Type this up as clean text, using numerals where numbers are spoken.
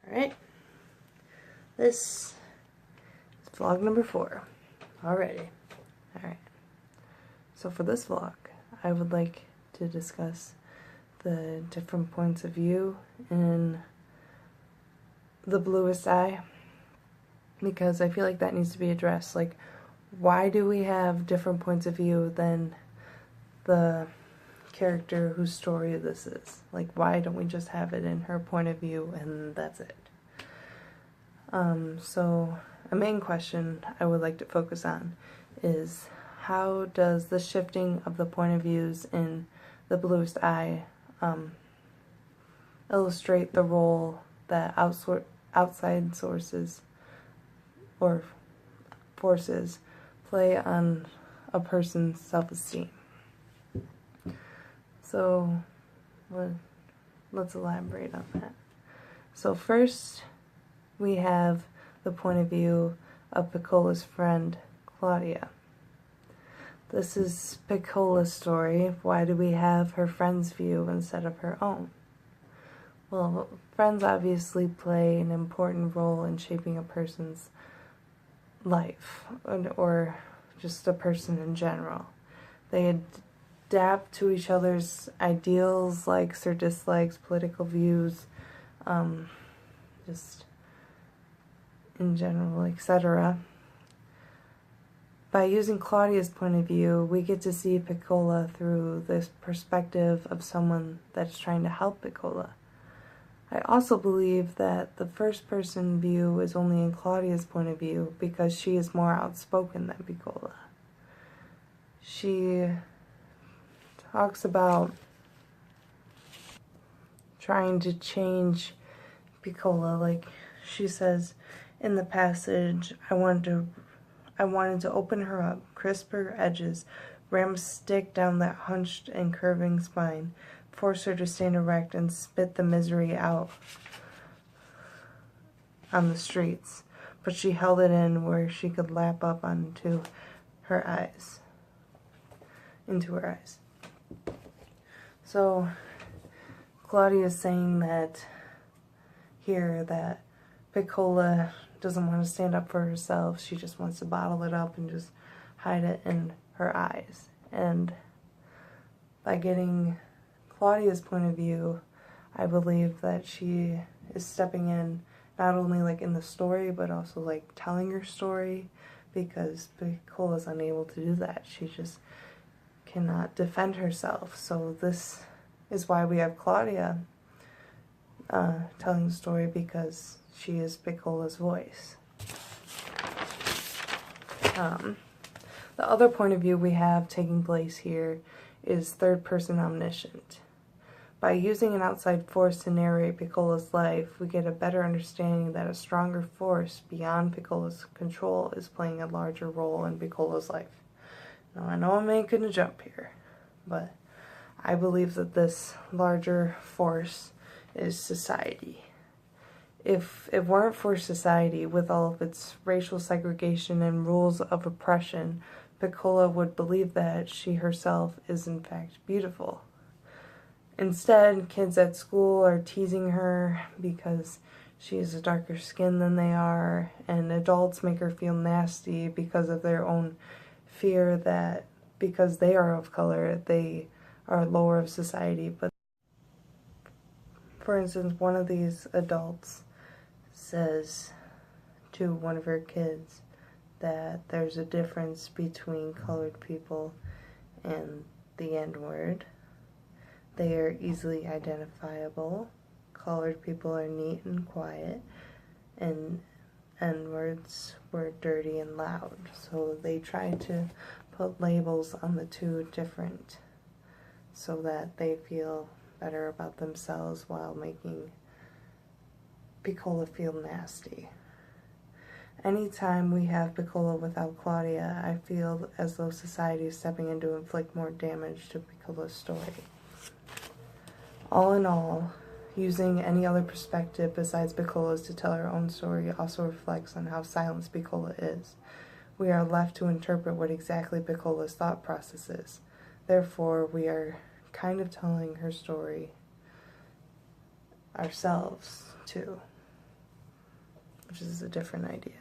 Alright, this is vlog number 4 already. Alright, so for this vlog, I would like to discuss the different points of view in the Bluest eye, because I feel like that needs to be addressed. Like, why do we have different points of view than the character whose story this is? Like, why don't we just have it in her point of view and that's it? So a main question I would like to focus on is, how does the shifting of the point of views in the Bluest eye illustrate the role that outside sources or forces play on a person's self-esteem? So let's elaborate on that. So first, we have the point of view of Piccola's friend, Claudia. This is Piccola's story. Why do we have her friend's view instead of her own? Well, friends obviously play an important role in shaping a person's life, or just a person in general. They adapt to each other's ideals, likes or dislikes, political views, just in general, etc. By using Claudia's point of view, we get to see Piccola through this perspective of someone that's trying to help Piccola. I also believe that the first person view is only in Claudia's point of view because she is more outspoken than Piccola. She talks about trying to change Piccola. Like, she says in the passage, I wanted to open her up, crisp her edges, ram a stick down that hunched and curving spine, force her to stand erect, and spit the misery out on the streets. But she held it in where she could lap up into her eyes. So Claudia is saying that here that Piccola doesn't want to stand up for herself. She just wants to bottle it up and just hide it in her eyes. And by getting Claudia's point of view, I believe that she is stepping in, not only like in the story, but also like telling her story, because Piccola's unable to do that. She just cannot defend herself. So this is why we have Claudia telling the story, because she is Piccola's voice. The other point of view we have taking place here is third person omniscient. By using an outside force to narrate Piccola's life, we get a better understanding that a stronger force beyond Piccola's control is playing a larger role in Piccola's life. Now, I know I'm making a jump here, but I believe that this larger force is society. If it weren't for society, with all of its racial segregation and rules of oppression, Piccola would believe that she herself is in fact beautiful. Instead, kids at school are teasing her because she has a darker skin than they are, and adults make her feel nasty because of their own fear that because they are of color, they are lower of society. But for instance, one of these adults says to one of her kids that there's a difference between colored people and the N-word. They are easily identifiable. Colored people are neat and quiet, and N-words were dirty and loud. So they try to put labels on the two different so that they feel better about themselves while making Piccola feel nasty. Anytime we have Piccola without Claudia, I feel as though society is stepping in to inflict more damage to Piccola's story. All in all, using any other perspective besides Piccola's to tell her own story also reflects on how silenced Piccola is. We are left to interpret what exactly Piccola's thought process is. Therefore, we are kind of telling her story ourselves, too. which is a different idea.